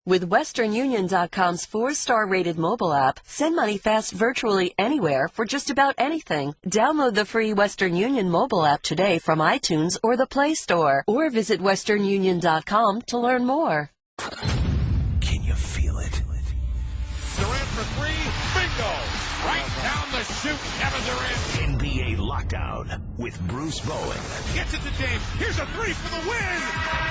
With WesternUnion.com's 4-star rated mobile app, send money fast virtually anywhere for just about anything. Download the free Western Union mobile app today from iTunes or the Play Store, or visit WesternUnion.com to learn more. Can you feel it? Durant for three, bingo! Right down the chute, Kevin Durant. NBA Lockdown with Bruce Bowen. Gets it to James. Here's a three for the win.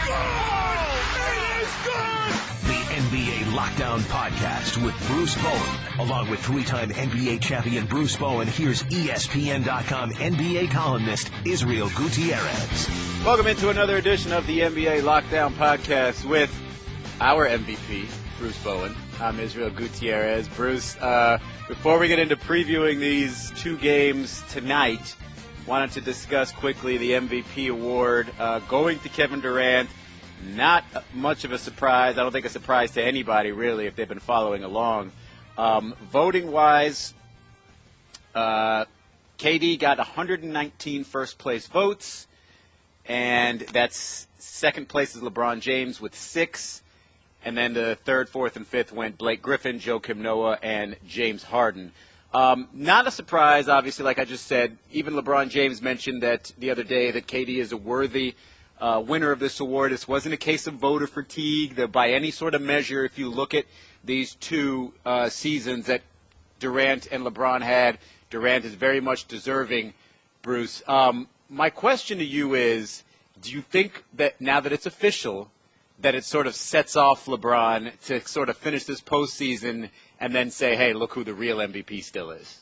Goal! It is good! The NBA Lockdown podcast with Bruce Bowen. Along with three-time NBA champion Bruce Bowen, here's ESPN.com NBA columnist Israel Gutierrez. Welcome into another edition of the NBA Lockdown podcast with our MVP, Bruce Bowen. I'm Israel Gutierrez. Bruce, before we get into previewing these two games tonight, wanted to discuss quickly the MVP award going to Kevin Durant. Not much of a surprise. I don't think a surprise to anybody, really, if they've been following along. Voting-wise, KD got 119 first-place votes, and that's second place is LeBron James with 6. And then the third, fourth, and fifth went Blake Griffin, Joakim Noah, and James Harden. Not a surprise, obviously, like I just said. Even LeBron James mentioned that the other day that KD is a worthy winner of this award. This wasn't a case of voter fatigue. That by any sort of measure, if you look at these two seasons that Durant and LeBron had, Durant is very much deserving, Bruce. My question to you is, do you think that now that it's official, that it sort of sets off LeBron to sort of finish this postseason and then say, hey, look who the real MVP still is?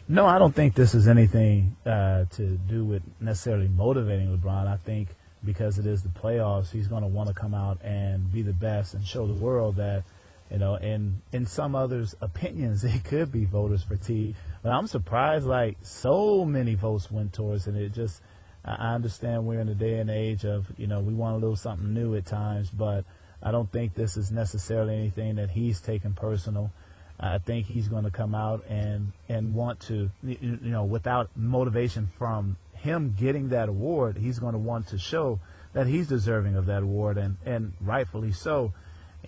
No, I don't think this is anything to do with necessarily motivating LeBron. I think because it is the playoffs, he's going to want to come out and be the best and show the world that, you know, in some others' opinions, it could be voters fatigue. But I'm surprised, like, so many votes went towards it. It just, I understand we're in a day and age of, you know, we want a little something new at times, but I don't think this is necessarily anything that he's taken personal. I think he's going to come out and want to, you know, without motivation from him getting that award, he's going to want to show that he's deserving of that award, and rightfully so.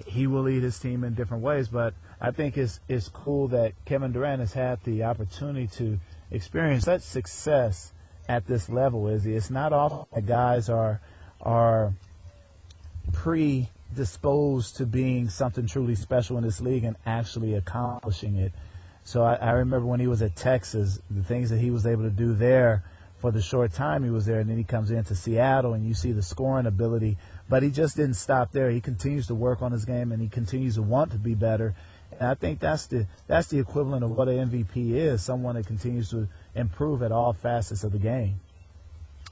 He will lead his team in different ways, but I think it's cool that Kevin Durant has had the opportunity to experience such success at this level. It's not often that guys are predisposed to being something truly special in this league and actually accomplishing it. So I remember when he was at Texas, the things that he was able to do there for the short time he was there, and then he comes into Seattle and you see the scoring ability, but he just didn't stop there. He continues to work on his game and he continues to want to be better. And I think that's the equivalent of what an MVP is, someone that continues to improve at all facets of the game.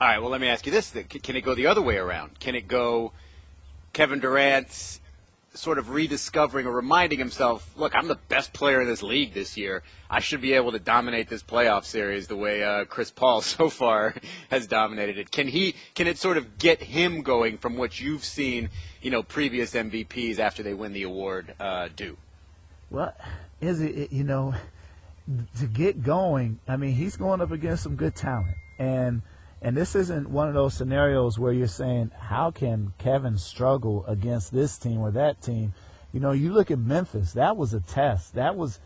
All right, well, let me ask you this. Can it go the other way around? Can it go Kevin Durant sort of rediscovering or reminding himself, look, I'm the best player in this league this year. I should be able to dominate this playoff series the way Chris Paul so far has dominated it. Can it sort of get him going from what you've seen, you know, previous MVPs after they win the award do? Well, is it, you know, to get going, I mean, he's going up against some good talent. And this isn't one of those scenarios where you're saying, how can Kevin struggle against this team or that team? You know, you look at Memphis, that was a test. That was,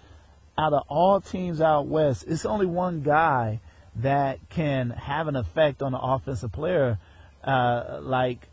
out of all teams out west, it's only one guy that can have an effect on an offensive player like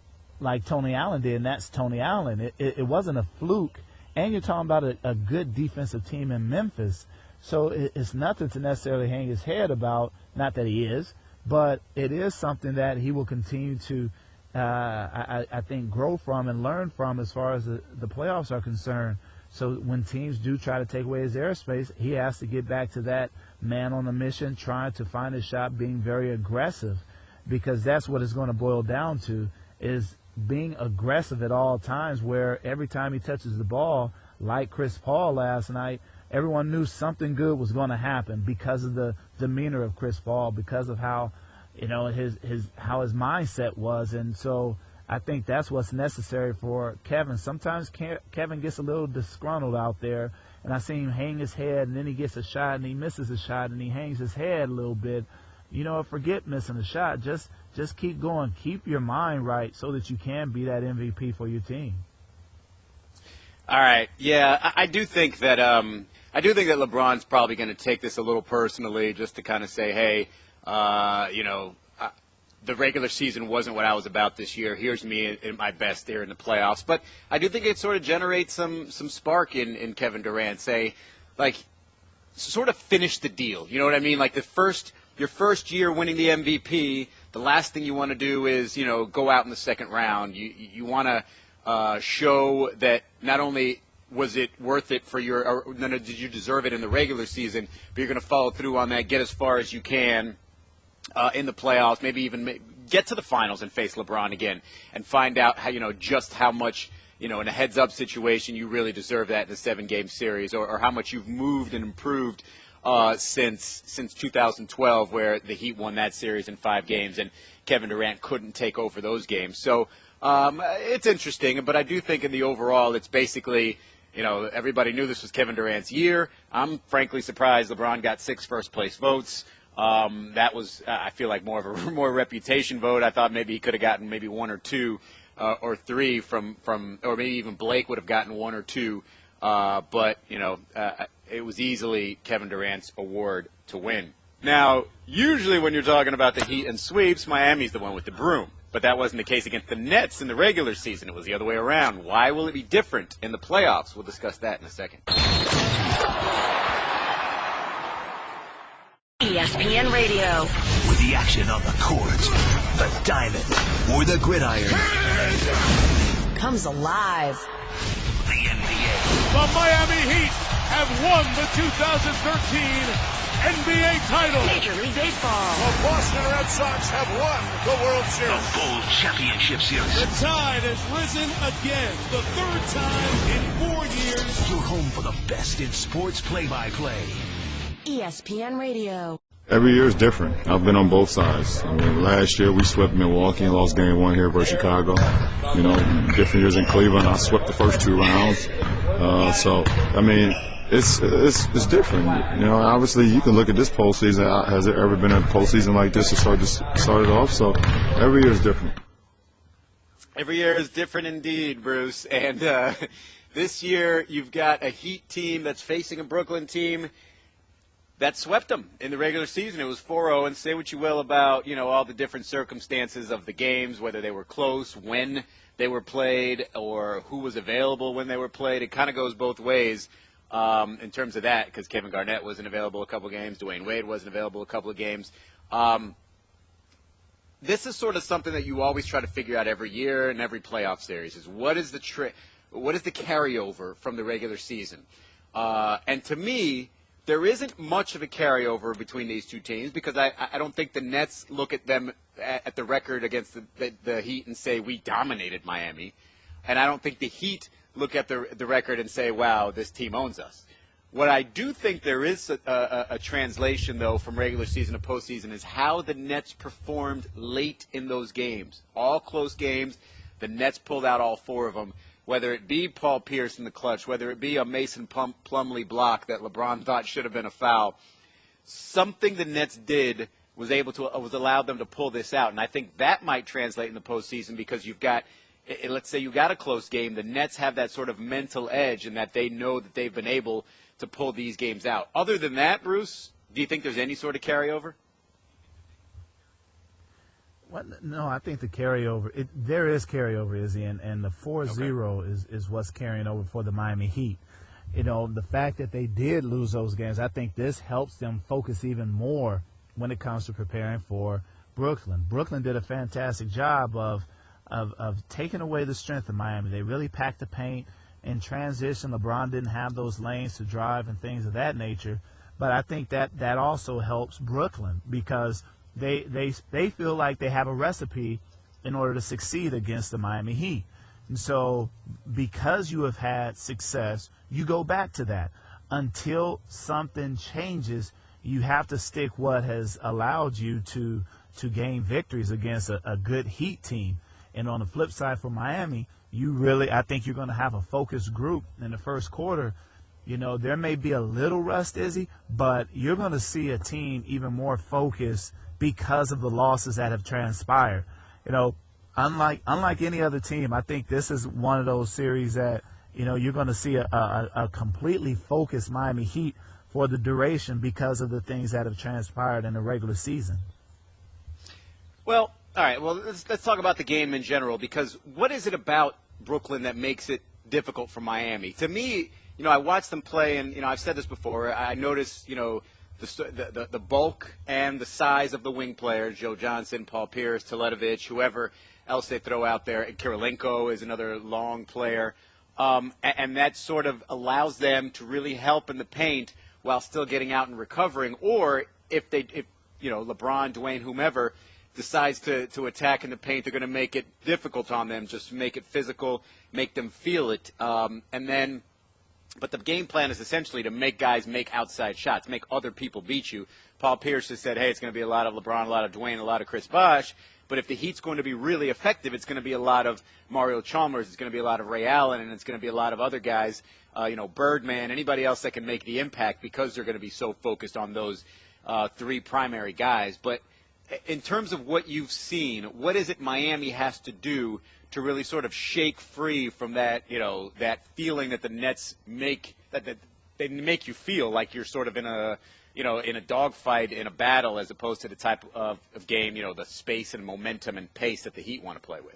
Tony Allen did, and that's Tony Allen. It wasn't a fluke. And you're talking about a good defensive team in Memphis. So it's nothing to necessarily hang his head about, not that he is, but it is something that he will continue to, I think, grow from and learn from as far as the playoffs are concerned. So when teams do try to take away his airspace, he has to get back to that man on a mission, trying to find his shot, being very aggressive, because that's what it's going to boil down to, is being aggressive at all times, where every time he touches the ball, like Chris Paul last night, everyone knew something good was going to happen because of the demeanor of Chris Paul, because of how, you know, how his mindset was. And so I think that's what's necessary for Kevin. Sometimes Kevin gets a little disgruntled out there, and I see him hang his head, and then he gets a shot and he misses a shot and he hangs his head a little bit. You know, forget missing a shot. Just keep going. Keep your mind right so that you can be that MVP for your team. All right. Yeah, I do think that LeBron's probably going to take this a little personally, just to kind of say, hey, the regular season wasn't what I was about this year. Here's me in my best there in the playoffs. But I do think it sort of generates some spark in Kevin Durant. Say, like, sort of finish the deal. You know what I mean? Like your first year winning the MVP, the last thing you want to do is, go out in the second round. You want to show that not only was it worth it for did you deserve it in the regular season, but you're going to follow through on that, get as far as you can in the playoffs, maybe even get to the finals and face LeBron again and find out how, just how much, in a heads-up situation, you really deserve that in a 7-game series, or how much you've moved and improved since 2012, where the Heat won that series in 5 games and Kevin Durant couldn't take over those games. So it's interesting, but I do think in the overall, it's basically, everybody knew this was Kevin Durant's year. I'm frankly surprised LeBron got 6 first-place votes. That was, I feel like, more of a more reputation vote. I thought maybe he could have gotten maybe 1 or 2 or 3 from, or maybe even Blake would have gotten 1 or 2. But it was easily Kevin Durant's award to win. Now, usually when you're talking about the Heat and sweeps, Miami's the one with the broom. But that wasn't the case against the Nets in the regular season. It was the other way around. Why will it be different in the playoffs? We'll discuss that in a second. ESPN Radio. With the action on the court, the diamond, or the gridiron. Comes alive. The NBA. The Miami Heat have won the 2013 NBA title. Major League Baseball. The Boston Red Sox have won the World The Series. Bowl Championship Series. The tide has risen again, the 3rd time in 4 years. Your home for the best in sports play-by-play. ESPN Radio. Every year is different. I've been on both sides. I mean, last year we swept Milwaukee and lost game 1 here versus Chicago. Different years in Cleveland, I swept the first 2 rounds. It's different. Obviously you can look at this postseason. Has there ever been a postseason like this to start it off? So every year is different. Every year is different indeed, Bruce. And this year you've got a Heat team that's facing a Brooklyn team that swept them in the regular season. It was 4-0, and say what you will about, all the different circumstances of the games, whether they were close, when they were played, or who was available when they were played. It kind of goes both ways in terms of that, because Kevin Garnett wasn't available a couple of games, Dwayne Wade wasn't available a couple of games. This is sort of something that you always try to figure out every year in every playoff series, is what is the carryover from the regular season? And to me, there isn't much of a carryover between these two teams, because I don't think the Nets look at them at the record against the Heat and say, we dominated Miami. And I don't think the Heat look at the record and say, wow, this team owns us. What I do think there is a translation, though, from regular season to postseason is how the Nets performed late in those games. All close games. The Nets pulled out all 4 of them. Whether it be Paul Pierce in the clutch, whether it be a Mason Plumlee block that LeBron thought should have been a foul, something the Nets did was allowed them to pull this out. And I think that might translate in the postseason, because you've got, let's say you got a close game, the Nets have that sort of mental edge in that they know that they've been able to pull these games out. Other than that, Bruce, do you think there's any sort of carryover? Well, no, I think the carryover, there is carryover, Izzy, and the 4-0 is what's carrying over for the Miami Heat. The fact that they did lose those games, I think this helps them focus even more when it comes to preparing for Brooklyn. Brooklyn did a fantastic job of taking away the strength of Miami. They really packed the paint in transition. LeBron didn't have those lanes to drive and things of that nature. But I think that also helps Brooklyn, because they feel like they have a recipe in order to succeed against the Miami Heat. And so because you have had success, you go back to that. Until something changes, you have to stick what has allowed you to gain victories against a good Heat team. And on the flip side for Miami, I think you're going to have a focused group in the first quarter. There may be a little rust, Izzy, but you're going to see a team even more focused because of the losses that have transpired. Unlike any other team, I think this is one of those series that you're going to see a completely focused Miami Heat for the duration because of the things that have transpired in the regular season. Well, all right. Well, let's talk about the game in general, because what is it about Brooklyn that makes it difficult for Miami? To me, I watched them play, and I've said this before. I noticed, the bulk and the size of the wing players: Joe Johnson, Paul Pierce, Teletovic, whoever else they throw out there. And Kirilenko is another long player, and that sort of allows them to really help in the paint while still getting out and recovering. Or if LeBron, Dwayne, whomever decides to attack in the paint, they're going to make it difficult on them, just make it physical, make them feel it. But the game plan is essentially to make guys make outside shots, make other people beat you. Paul Pierce has said, hey, it's going to be a lot of LeBron, a lot of Dwayne, a lot of Chris Bosh. But if the Heat's going to be really effective, it's going to be a lot of Mario Chalmers, it's going to be a lot of Ray Allen, and it's going to be a lot of other guys, Birdman, anybody else that can make the impact, because they're going to be so focused on those three primary guys. But in terms of what you've seen, what is it Miami has to do to really sort of shake free from that, that feeling that the Nets make, that they make you feel like you're sort of in a, in a dogfight, in a battle, as opposed to the type of game, the space and momentum and pace that the Heat want to play with?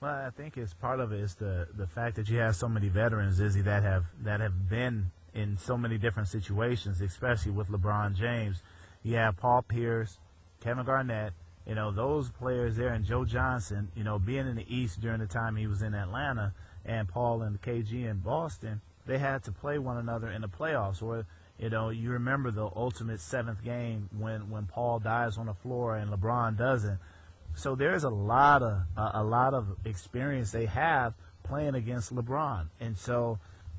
Well, I think it's part of it is the fact that you have so many veterans, Izzy, that have been in so many different situations, especially with LeBron James. You have Paul Pierce, Kevin Garnett, those players there, and Joe Johnson, being in the East during the time he was in Atlanta, and Paul and KG in Boston, they had to play one another in the playoffs. Or, you remember the ultimate seventh game when Paul dives on the floor and LeBron doesn't. So there's a lot of experience they have playing against LeBron. And so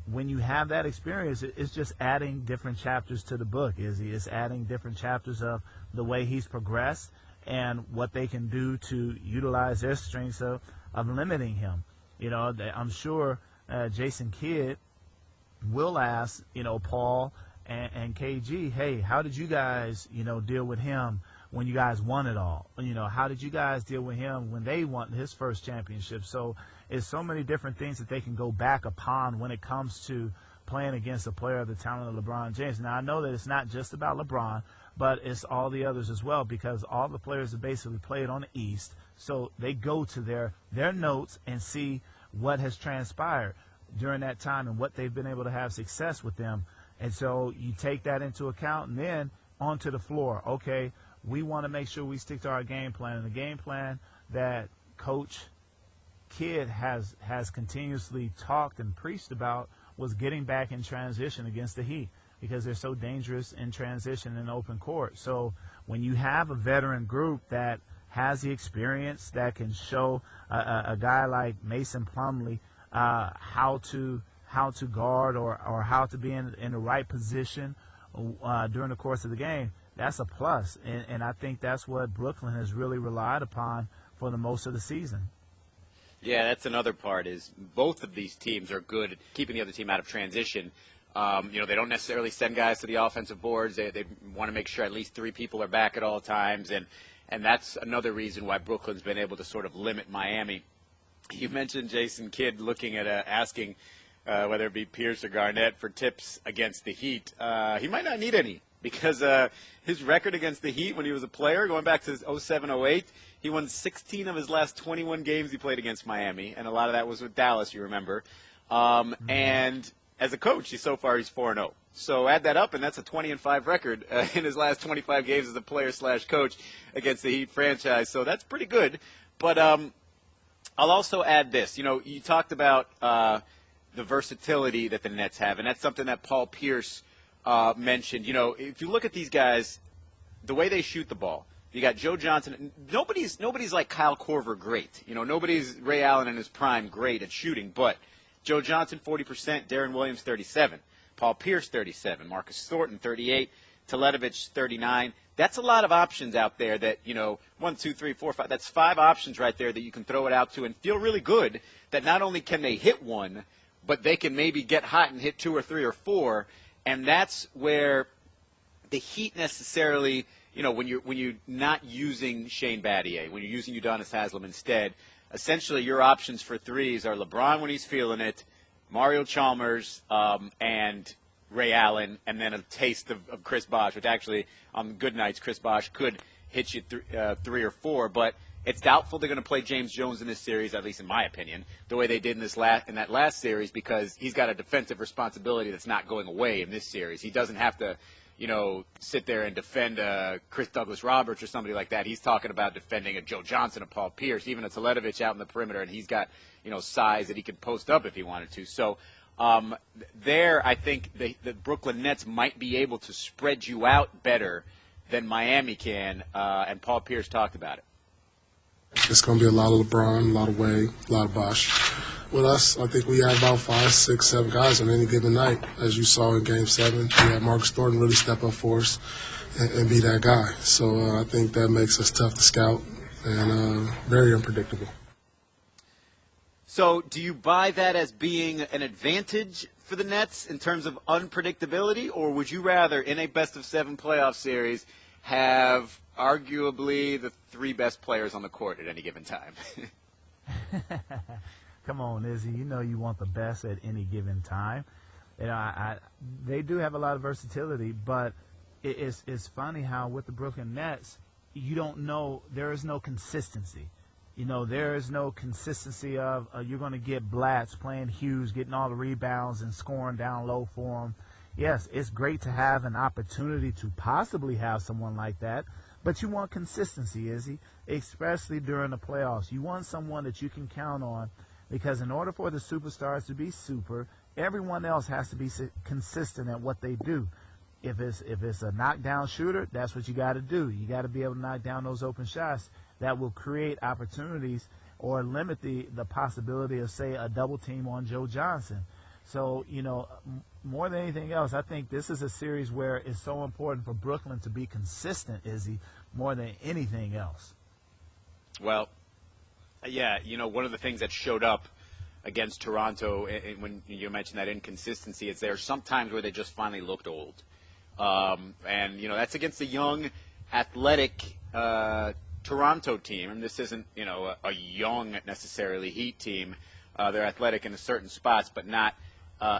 when you have that experience, it's just adding different chapters to the book, Izzy. It's adding different chapters of the way he's progressed and what they can do to utilize their strengths of limiting him. I'm sure Jason Kidd will ask, Paul and KG, hey, how did you guys, deal with him when you guys won it all? How did you guys deal with him when they won his first championship? So it's so many different things that they can go back upon when it comes to playing against a player of the talent of LeBron James. Now, I know that it's not just about LeBron, but it's all the others as well, because all the players have basically played on the East, so they go to their notes and see what has transpired during that time and what they've been able to have success with them. And so you take that into account, and then onto the floor. Okay, we want to make sure we stick to our game plan, and the game plan that Coach Kidd has continuously talked and preached about was getting back in transition against the Heat, because they're so dangerous in transition in open court. So when you have a veteran group that has the experience, that can show a guy like Mason Plumlee how to guard or how to be in the right position during the course of the game, that's a plus. And I think that's what Brooklyn has really relied upon for the most of the season. Yeah, that's another part, is both of these teams are good at keeping the other team out of transition. They don't necessarily send guys to the offensive boards. They want to make sure at least three people are back at all times, and that's another reason why Brooklyn's been able to sort of limit Miami. You mentioned Jason Kidd looking at asking whether it be Pierce or Garnett for tips against the Heat. He might not need any, because his record against the Heat when he was a player, going back to 07-08, he won 16 of his last 21 games he played against Miami, and a lot of that was with Dallas, you remember. And as a coach, he's 4-0. So add that up, and that's a 20-5 record in his last 25 games as a player/coach against the Heat franchise. So that's pretty good. But I'll also add this. You talked about the versatility that the Nets have, and that's something that Paul Pierce mentioned. If you look at these guys, the way they shoot the ball, you got Joe Johnson. Nobody's like Kyle Korver great. Nobody's Ray Allen in his prime great at shooting, but Joe Johnson, 40%, Darren Williams, 37%, Paul Pierce, 37%, Marcus Thornton, 38%, Teletovic, 39%. That's a lot of options out there that, 1, 2, 3, 4, 5. That's 5 options right there that you can throw it out to and feel really good that not only can they hit one, but they can maybe get hot and hit 2 or 3 or 4. And that's where the Heat necessarily, when you're not using Shane Battier, when you're using Udonis Haslem instead, essentially your options for threes are LeBron when he's feeling it, Mario Chalmers, and Ray Allen, and then a taste of Chris Bosh, which actually on good nights Chris Bosh could hit you 3 or 4, but it's doubtful they're going to play James Jones in this series, at least in my opinion, the way they did in that last series, because he's got a defensive responsibility that's not going away in this series. He doesn't have to, sit there and defend Chris Douglas Roberts or somebody like that. He's talking about defending a Joe Johnson, a Paul Pierce, even a Teletovic out in the perimeter, and he's got, size that he could post up if he wanted to. So there, I think the Brooklyn Nets might be able to spread you out better than Miami can, and Paul Pierce talked about it. It's going to be a lot of LeBron, a lot of Wade, a lot of Bosh. With us, I think we have about 5, 6, 7 guys on any given night. As you saw in Game 7, we had Marcus Thornton really step up for us and be that guy. So I think that makes us tough to scout and very unpredictable. So do you buy that as being an advantage for the Nets in terms of unpredictability, or would you rather, in a best-of-7 playoff series, have arguably the 3 best players on the court at any given time? Come on, Izzy. You want the best at any given time. They do have a lot of versatility, but it's funny how with the Brooklyn Nets, you don't know, there is no consistency. There is no consistency of you're going to get Blatz playing Hughes, getting all the rebounds and scoring down low for him. Yes, it's great to have an opportunity to possibly have someone like that, but you want consistency, Izzy, especially during the playoffs. You want someone that you can count on, because in order for the superstars to be super, everyone else has to be consistent at what they do. If it's a knockdown shooter, that's what you got to do. You got to be able to knock down those open shots that will create opportunities or limit the possibility of, say, a double team on Joe Johnson. So, more than anything else, I think this is a series where it's so important for Brooklyn to be consistent, Izzy, more than anything else. Well, yeah, one of the things that showed up against Toronto, and when you mentioned that inconsistency, is there sometimes where they just finally looked old. And, that's against a young, athletic Toronto team. And this isn't, a young, necessarily, Heat team. They're athletic in certain spots, but not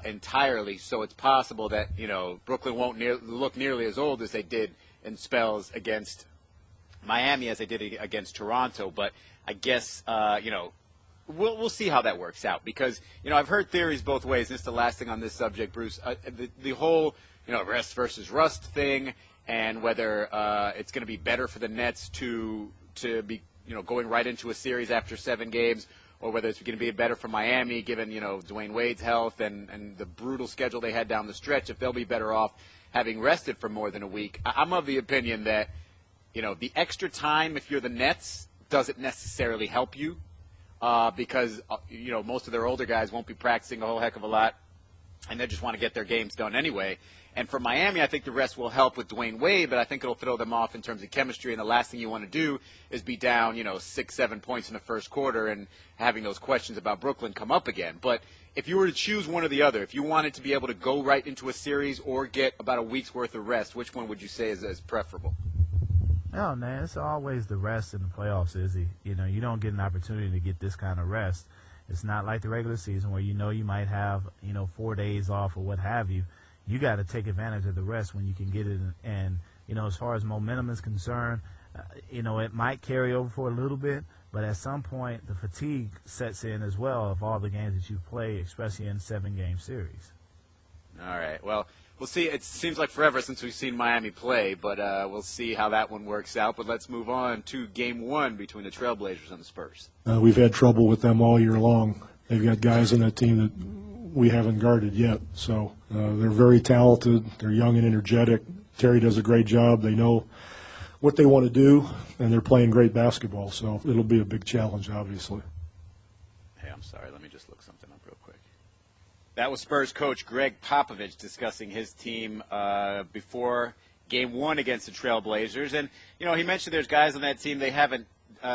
entirely. So it's possible that, Brooklyn won't look nearly as old as they did in spells against Miami as they did against Toronto. But I guess, we'll see how that works out, because, I've heard theories both ways. This is the last thing on this subject, Bruce. The whole, rest versus rust thing, and whether it's going to be better for the Nets to be, going right into a series after 7 games, or whether it's going to be better for Miami, given, Dwayne Wade's health and the brutal schedule they had down the stretch, if they'll be better off having rested for more than a week. I'm of the opinion that, the extra time, if you're the Nets, doesn't necessarily help you, because, most of their older guys won't be practicing a whole heck of a lot, and they just want to get their games done anyway. And for Miami, I think the rest will help with Dwayne Wade, but I think it'll throw them off in terms of chemistry, and the last thing you want to do is be down, 6, 7 points in the first quarter and having those questions about Brooklyn come up again. But if you were to choose one or the other, if you wanted to be able to go right into a series or get about a week's worth of rest, which one would you say is preferable? Oh, man, it's always the rest in the playoffs, Izzy. You don't get an opportunity to get this kind of rest. It's not like the regular season where you might have, 4 days off or what have you. You got to take advantage of the rest when you can get it. And as far as momentum is concerned, it might carry over for a little bit, but at some point the fatigue sets in as well of all the games that you play, especially in 7-game series. All right. Well, we'll see. It seems like forever since we've seen Miami play, but we'll see how that one works out. But let's move on to Game 1 between the Trailblazers and the Spurs. We've had trouble with them all year long. They've got guys on that team that we haven't guarded yet. So they're very talented. They're young and energetic. Terry does a great job. They know what they want to do, and they're playing great basketball. So it'll be a big challenge, obviously. Hey, I'm sorry. Let me just look something up real quick. That was Spurs coach Greg Popovich discussing his team before Game 1 against the Trailblazers. And, he mentioned there's guys on that team they haven't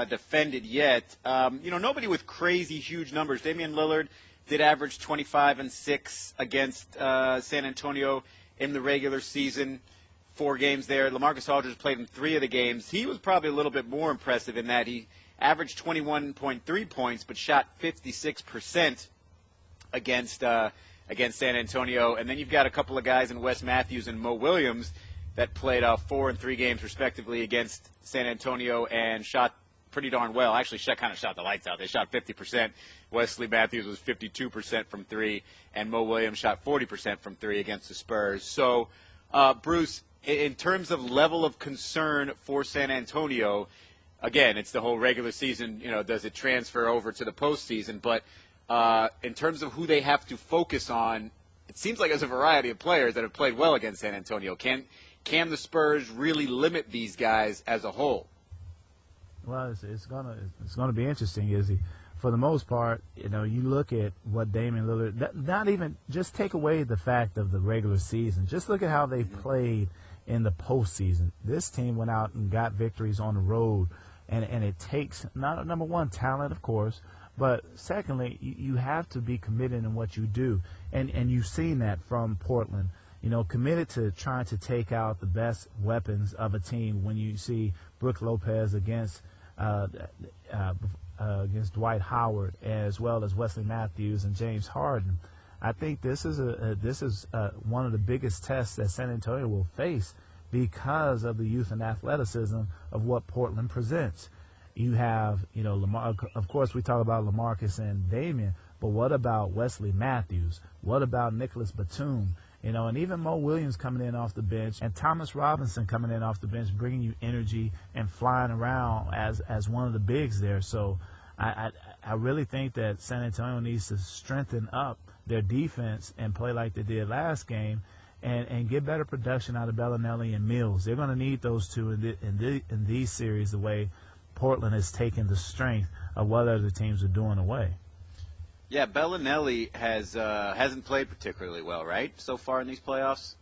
defended yet. Nobody with crazy huge numbers. Damian Lillard did average 25 and 6 against San Antonio in the regular season. 4 games there. LaMarcus Aldridge played in 3 of the games. He was probably a little bit more impressive in that he averaged 21.3 points, but shot 56% against San Antonio. And then you've got a couple of guys in Wes Matthews and Mo Williams that played 4 and 3 games respectively against San Antonio and shot pretty darn well. Actually, kind of shot the lights out. They shot 50%. Wesley Matthews was 52% from 3, and Mo Williams shot 40% from 3 against the Spurs. So, Bruce, in terms of level of concern for San Antonio, again, it's the whole regular season, does it transfer over to the postseason? But in terms of who they have to focus on, it seems like there's a variety of players that have played well against San Antonio. Can the Spurs really limit these guys as a whole? Well, it's gonna be interesting, Izzy. For the most part, you look at what Damian Lillard, not even just take away the fact of the regular season. Just look at how they played in the postseason. This team went out and got victories on the road, and it takes, not number one, talent, of course, but secondly, you have to be committed in what you do. And you've seen that from Portland. Committed to trying to take out the best weapons of a team when you see Brook Lopez against Dwight Howard, as well as Wesley Matthews and James Harden. I think this is one of the biggest tests that San Antonio will face because of the youth and athleticism of what Portland presents. You have, Lamar, of course, we talk about LaMarcus and Damian, but what about Wesley Matthews? What about Nicholas Batum? And even Mo Williams coming in off the bench, and Thomas Robinson coming in off the bench, bringing you energy and flying around as one of the bigs there. So I really think that San Antonio needs to strengthen up their defense and play like they did last game, and get better production out of Bellinelli and Mills. They're going to need those two in these series, the way Portland has taken the strength of what other teams are doing away. Yeah, Bellinelli hasn't played particularly well, right, so far in these playoffs?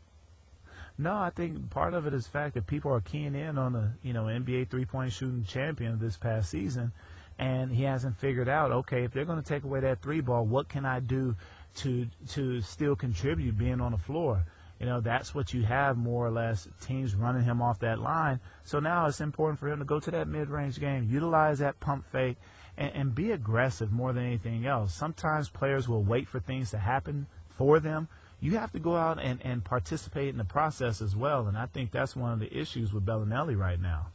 No, I think part of it is the fact that people are keying in on the NBA three-point shooting champion this past season, and he hasn't figured out, okay, if they're going to take away that three ball, what can I do to still contribute being on the floor? That's what you have, more or less, teams running him off that line. So now it's important for him to go to that mid-range game, utilize that pump fake, and be aggressive more than anything else. Sometimes players will wait for things to happen for them. You have to go out and participate in the process as well, and I think that's one of the issues with Bellinelli right now.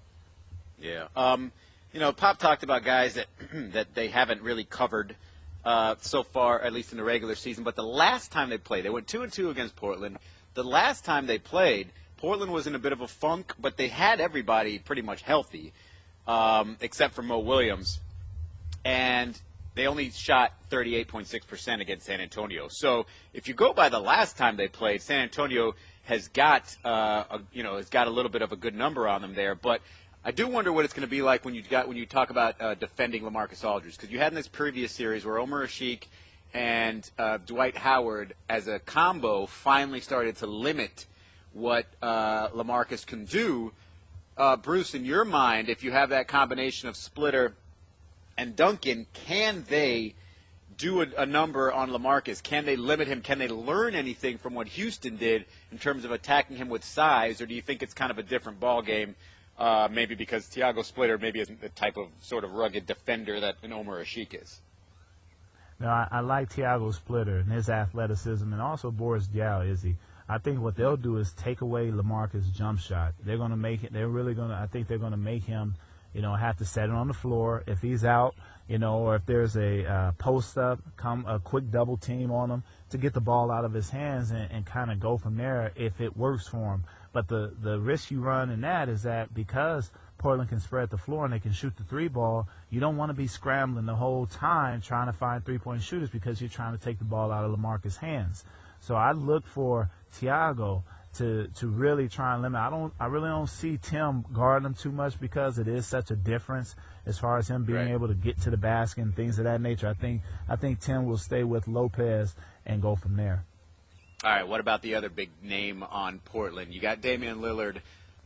Yeah. Pop talked about guys that they haven't really covered so far, at least in the regular season, but the last time they played, they went 2-2 against Portland. The last time they played, Portland was in a bit of a funk, but they had everybody pretty much healthy, except for Mo Williams. And they only shot 38.6% against San Antonio. So if you go by the last time they played, San Antonio has got a little bit of a good number on them there. But I do wonder what it's going to be like when you talk about defending LaMarcus Aldridge, because you had in this previous series where Omer Asik and Dwight Howard as a combo finally started to limit what LaMarcus can do. Bruce, in your mind, if you have that combination of Splitter and Duncan, can they do a number on LaMarcus? Can they limit him? Can they learn anything from what Houston did in terms of attacking him with size, or do you think it's kind of a different ball game, maybe because Thiago Splitter maybe isn't the type of sort of rugged defender that an Omer Asik is? No, I like Thiago Splitter and his athleticism, and also Boris Diaw, Izzy. I think what they'll do is take away LaMarcus' jump shot. They're going to make it. I think they're going to make him, have to set it on the floor. If he's out, or if there's a post up, come a quick double team on him to get the ball out of his hands and kind of go from there if it works for him. But the risk you run in that is that because Portland can spread the floor and they can shoot the three ball, you don't want to be scrambling the whole time trying to find three-point shooters because you're trying to take the ball out of LaMarcus' hands. So I look for Thiago to really try and limit. I really don't see Tim guarding him too much because it is such a difference as far as him being able to get to the basket and things of that nature. I think Tim will stay with Lopez and go from there. All right, what about the other big name on Portland? You got Damian Lillard,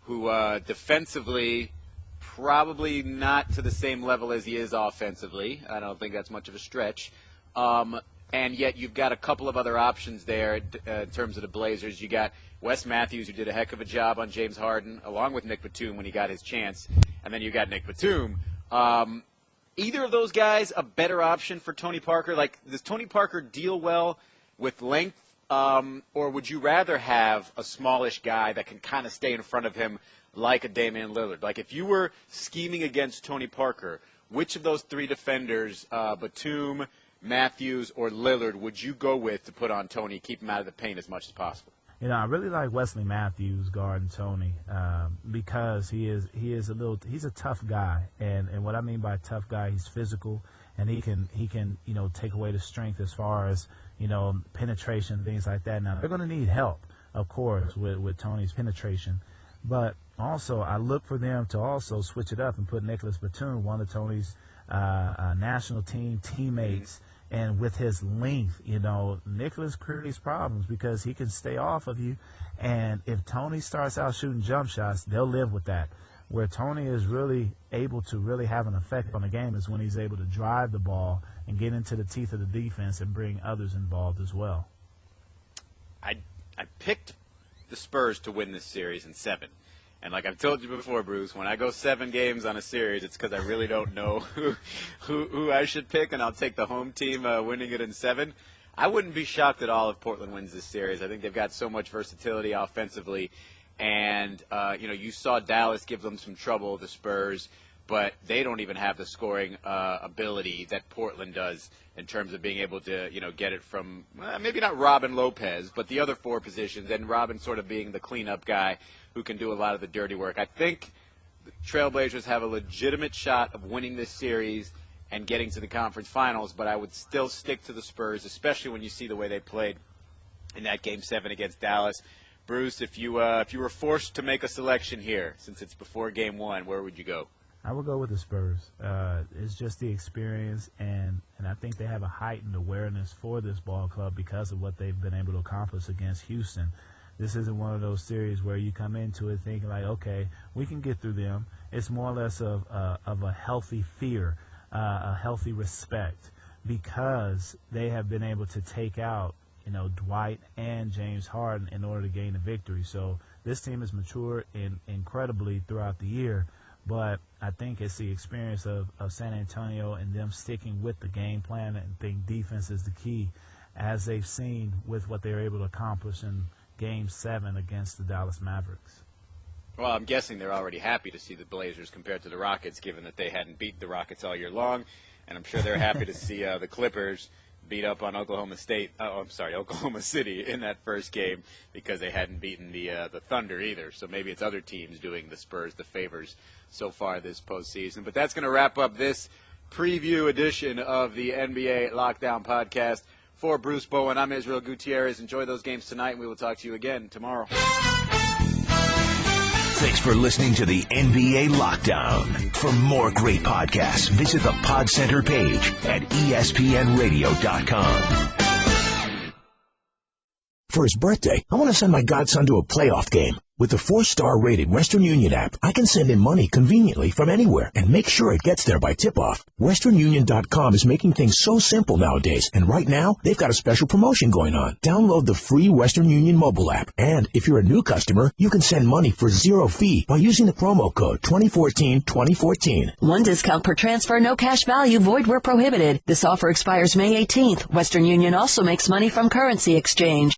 who defensively probably not to the same level as he is offensively. I don't think that's much of a stretch. And yet you've got a couple of other options there in terms of the Blazers. You got Wes Matthews, who did a heck of a job on James Harden, along with Nick Batum when he got his chance. And then you got Nick Batum. either of those guys a better option for Tony Parker? Like, does Tony Parker deal well with length, or would you rather have a smallish guy that can kind of stay in front of him like a Damian Lillard? Like, if you were scheming against Tony Parker, which of those three defenders, Batum, Matthews, or Lillard, would you go with to put on Tony, keep him out of the paint as much as possible? You know, I really like Wesley Matthews guarding Tony because he's a tough guy, and what I mean by tough guy, he's physical, and he can take away the strength as far as penetration, things like that. Now they're going to need help, of course, with Tony's penetration, but also I look for them to also switch it up and put Nicholas Batum, one of Tony's national team teammates. And with his length, Nicholas creates problems because he can stay off of you. And if Tony starts out shooting jump shots, they'll live with that. Where Tony is really able to really have an effect on the game is when he's able to drive the ball and get into the teeth of the defense and bring others involved as well. I picked the Spurs to win this series in 7. And like I've told you before, Bruce, when I go 7 games on a series, it's because I really don't know who I should pick, and I'll take the home team winning it in 7. I wouldn't be shocked at all if Portland wins this series. I think they've got so much versatility offensively. And, you saw Dallas give them some trouble, the Spurs, but they don't even have the scoring ability that Portland does in terms of being able to, get it from maybe not Robin Lopez, but the other 4 positions, and Robin sort of being the cleanup guy who can do a lot of the dirty work. I think the Trailblazers have a legitimate shot of winning this series and getting to the conference finals, but I would still stick to the Spurs, especially when you see the way they played in that Game 7 against Dallas. Bruce, if you were forced to make a selection here, since it's before Game 1, where would you go? I would go with the Spurs. It's just the experience, and I think they have a heightened awareness for this ball club because of what they've been able to accomplish against Houston. This isn't one of those series where you come into it thinking like, okay, we can get through them. It's more or less of a healthy fear, a healthy respect, because they have been able to take out, Dwight and James Harden in order to gain a victory. So this team has matured incredibly throughout the year, but I think it's the experience of San Antonio and them sticking with the game plan, and think defense is the key, as they've seen with what they were able to accomplish in Game 7 against the Dallas Mavericks. Well, I'm guessing they're already happy to see the Blazers compared to the Rockets, given that they hadn't beat the Rockets all year long, and I'm sure they're happy to see the Clippers beat up on Oklahoma City in that first game, because they hadn't beaten the Thunder either. So maybe it's other teams doing the Spurs the favors so far this postseason. But that's going to wrap up this preview edition of the NBA Lockdown Podcast. For Bruce Bowen, I'm Israel Gutierrez. Enjoy those games tonight, and we will talk to you again tomorrow. Thanks for listening to the NBA Lockdown. For more great podcasts, visit the Pod Center page at ESPNradio.com. For his birthday, I want to send my godson to a playoff game. With the 4-star rated Western Union app, I can send him money conveniently from anywhere and make sure it gets there by tip-off. WesternUnion.com is making things so simple nowadays, and right now, they've got a special promotion going on. Download the free Western Union mobile app, and if you're a new customer, you can send money for 0 fee by using the promo code 2014-2014. One discount per transfer, no cash value, void where prohibited. This offer expires May 18th. Western Union also makes money from currency exchange.